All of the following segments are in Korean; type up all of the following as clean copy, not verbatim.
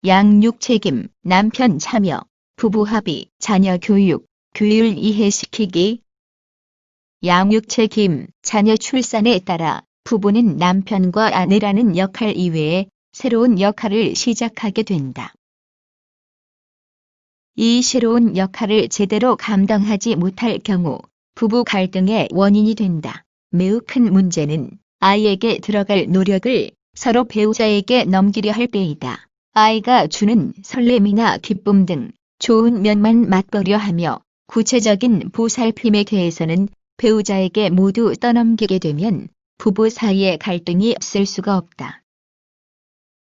양육 책임, 남편 참여, 부부 합의, 자녀 교육, 규율 이해시키기. 양육 책임, 자녀 출산에 따라 부부는 남편과 아내라는 역할 이외에 새로운 역할을 시작하게 된다. 이 새로운 역할을 제대로 감당하지 못할 경우 부부 갈등의 원인이 된다. 매우 큰 문제는 아이에게 들어갈 노력을 서로 배우자에게 넘기려 할 때이다. 아이가 주는 설렘이나 기쁨 등 좋은 면만 맛보려 하며 구체적인 보살핌에 대해서는 배우자에게 모두 떠넘기게 되면 부부 사이의 갈등이 없을 수가 없다.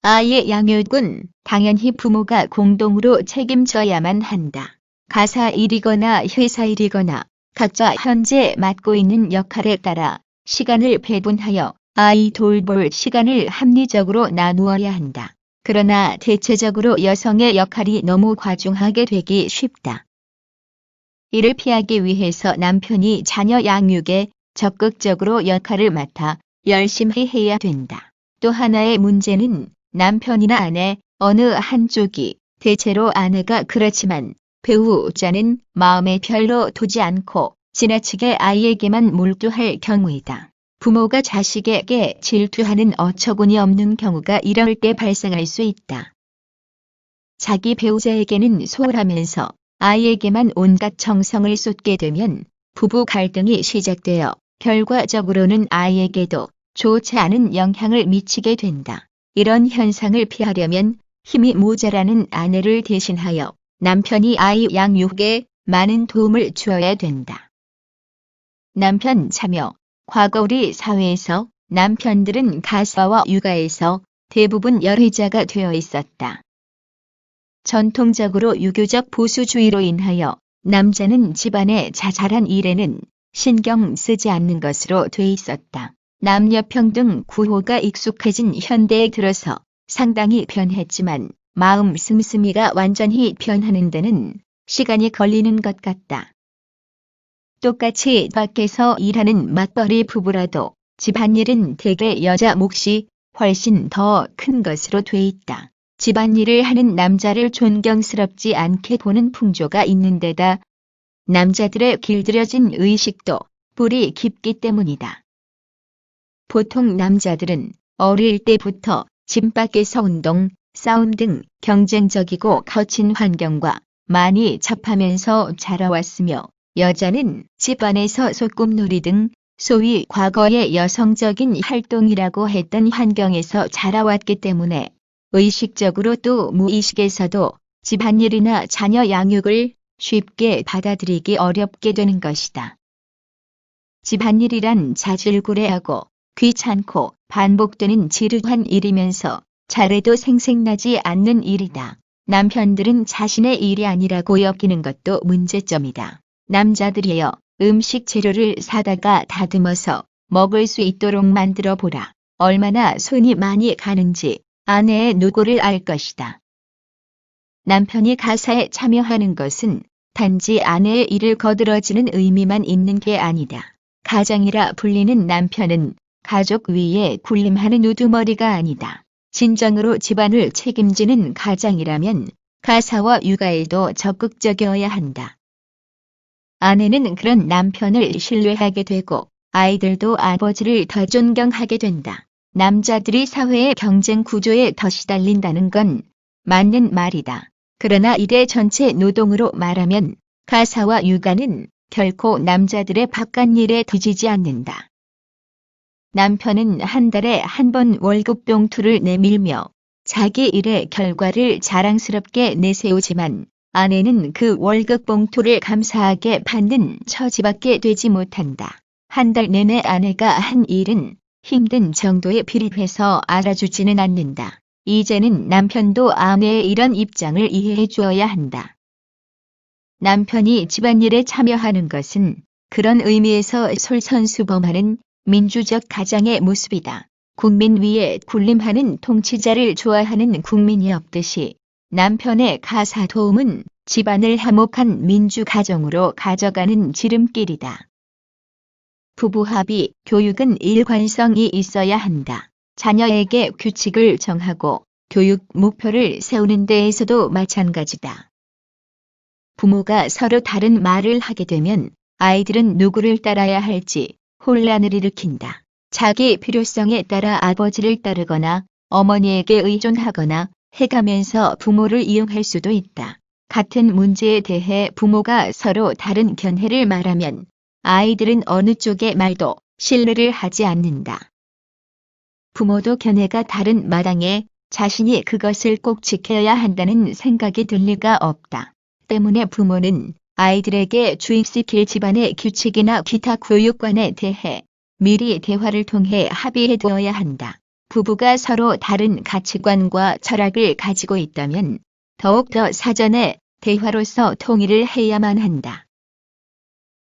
아이의 양육은 당연히 부모가 공동으로 책임져야만 한다. 가사 일이거나 회사 일이거나 각자 현재 맡고 있는 역할에 따라 시간을 배분하여 아이 돌볼 시간을 합리적으로 나누어야 한다. 그러나 대체적으로 여성의 역할이 너무 과중하게 되기 쉽다. 이를 피하기 위해서 남편이 자녀 양육에 적극적으로 역할을 맡아 열심히 해야 된다. 또 하나의 문제는 남편이나 아내 어느 한쪽이, 대체로 아내가 그렇지만 배우자는 마음에 별로 두지 않고 지나치게 아이에게만 몰두할 경우이다. 부모가 자식에게 질투하는 어처구니 없는 경우가 이럴 때 발생할 수 있다. 자기 배우자에게는 소홀하면서 아이에게만 온갖 정성을 쏟게 되면 부부 갈등이 시작되어 결과적으로는 아이에게도 좋지 않은 영향을 미치게 된다. 이런 현상을 피하려면 힘이 모자라는 아내를 대신하여 남편이 아이 양육에 많은 도움을 주어야 된다. 남편 참여. 과거 우리 사회에서 남편들은 가사와 육아에서 대부분 열의자가 되어 있었다. 전통적으로 유교적 보수주의로 인하여 남자는 집안의 자잘한 일에는 신경 쓰지 않는 것으로 돼 있었다. 남녀평등 구호가 익숙해진 현대에 들어서 상당히 변했지만 마음 씀씀이가 완전히 변하는 데는 시간이 걸리는 것 같다. 똑같이 밖에서 일하는 맞벌이 부부라도 집안일은 대개 여자 몫이 훨씬 더 큰 것으로 돼 있다. 집안일을 하는 남자를 존경스럽지 않게 보는 풍조가 있는 데다 남자들의 길들여진 의식도 뿌리 깊기 때문이다. 보통 남자들은 어릴 때부터 집 밖에서 운동, 싸움 등 경쟁적이고 거친 환경과 많이 접하면서 자라왔으며 여자는 집 안에서 소꿉놀이 등 소위 과거의 여성적인 활동이라고 했던 환경에서 자라왔기 때문에 의식적으로 또 무의식에서도 집안일이나 자녀 양육을 쉽게 받아들이기 어렵게 되는 것이다. 집안일이란 자질구레하고 귀찮고 반복되는 지루한 일이면서 잘해도 생색나지 않는 일이다. 남편들은 자신의 일이 아니라고 여기는 것도 문제점이다. 남자들이여, 음식 재료를 사다가 다듬어서 먹을 수 있도록 만들어 보라. 얼마나 손이 많이 가는지 아내의 노고를 알 것이다. 남편이 가사에 참여하는 것은 단지 아내의 일을 거들어주는 의미만 있는 게 아니다. 가장이라 불리는 남편은 가족 위에 군림하는 우두머리가 아니다. 진정으로 집안을 책임지는 가장이라면 가사와 육아에도 적극적이어야 한다. 아내는 그런 남편을 신뢰하게 되고 아이들도 아버지를 더 존경하게 된다. 남자들이 사회의 경쟁 구조에 더 시달린다는 건 맞는 말이다. 그러나 일의 전체 노동으로 말하면 가사와 육아는 결코 남자들의 바깥일에 뒤지지 않는다. 남편은 한 달에 한 번 월급 봉투를 내밀며 자기 일의 결과를 자랑스럽게 내세우지만 아내는 그 월급 봉투를 감사하게 받는 처지밖에 되지 못한다. 한 달 내내 아내가 한 일은 힘든 정도에 비립해서 알아주지는 않는다. 이제는 남편도 아내의 이런 입장을 이해해 주어야 한다. 남편이 집안일에 참여하는 것은 그런 의미에서 솔선수범하는 민주적 가장의 모습이다. 국민 위에 군림하는 통치자를 좋아하는 국민이 없듯이 남편의 가사 도움은 집안을 화목한 민주가정으로 가져가는 지름길이다. 부부 합의, 교육은 일관성이 있어야 한다. 자녀에게 규칙을 정하고 교육 목표를 세우는 데에서도 마찬가지다. 부모가 서로 다른 말을 하게 되면 아이들은 누구를 따라야 할지 혼란을 일으킨다. 자기 필요성에 따라 아버지를 따르거나 어머니에게 의존하거나 해가면서 부모를 이용할 수도 있다. 같은 문제에 대해 부모가 서로 다른 견해를 말하면 아이들은 어느 쪽의 말도 신뢰를 하지 않는다. 부모도 견해가 다른 마당에 자신이 그것을 꼭 지켜야 한다는 생각이 들 리가 없다. 때문에 부모는 아이들에게 주입시킬 집안의 규칙이나 기타 교육관에 대해 미리 대화를 통해 합의해 두어야 한다. 부부가 서로 다른 가치관과 철학을 가지고 있다면 더욱더 사전에 대화로서 통일을 해야만 한다.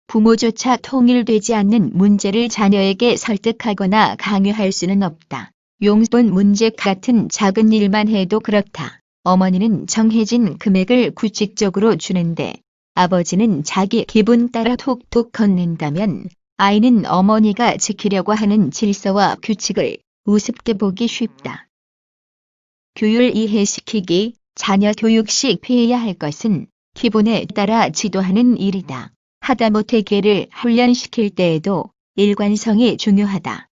부모조차 통일되지 않는 문제를 자녀에게 설득하거나 강요할 수는 없다. 용돈 문제 같은 작은 일만 해도 그렇다. 어머니는 정해진 금액을 규칙적으로 주는데 아버지는 자기 기분 따라 톡톡 건넨다면 아이는 어머니가 지키려고 하는 질서와 규칙을 우습게 보기 쉽다. 규율 이해시키기, 자녀 교육 시 피해야 할 것은 기본에 따라 지도하는 일이다. 하다못해 개를 훈련시킬 때에도 일관성이 중요하다.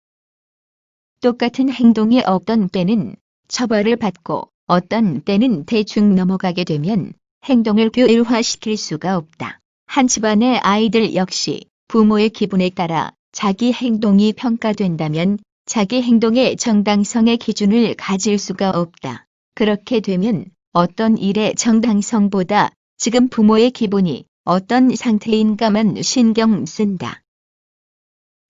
똑같은 행동이 어떤 때는 처벌을 받고 어떤 때는 대충 넘어가게 되면 행동을 규율화시킬 수가 없다. 한 집안의 아이들 역시 부모의 기분에 따라 자기 행동이 평가된다면 자기 행동의 정당성의 기준을 가질 수가 없다. 그렇게 되면 어떤 일의 정당성보다 지금 부모의 기분이 어떤 상태인가만 신경 쓴다.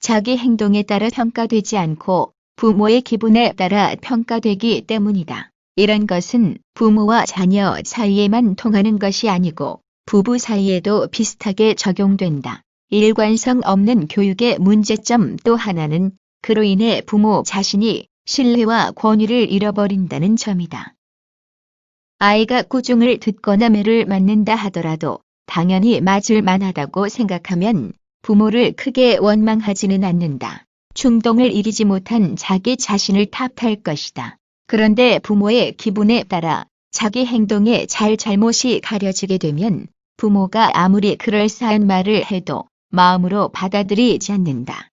자기 행동에 따라 평가되지 않고 부모의 기분에 따라 평가되기 때문이다. 이런 것은 부모와 자녀 사이에만 통하는 것이 아니고 부부 사이에도 비슷하게 적용된다. 일관성 없는 교육의 문제점 또 하나는 그로 인해 부모 자신이 신뢰와 권위를 잃어버린다는 점이다. 아이가 꾸중을 듣거나 매를 맞는다 하더라도 당연히 맞을 만하다고 생각하면 부모를 크게 원망하지는 않는다. 충동을 이기지 못한 자기 자신을 탓할 것이다. 그런데 부모의 기분에 따라 자기 행동의 잘못이 가려지게 되면 부모가 아무리 그럴싸한 말을 해도 마음으로 받아들이지 않는다.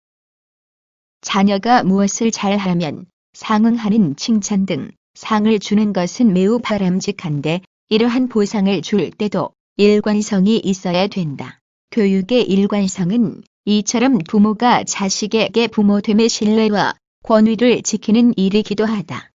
자녀가 무엇을 잘하면 상응하는 칭찬 등 상을 주는 것은 매우 바람직한데 이러한 보상을 줄 때도 일관성이 있어야 된다. 교육의 일관성은 이처럼 부모가 자식에게 부모됨의 신뢰와 권위를 지키는 일이기도 하다.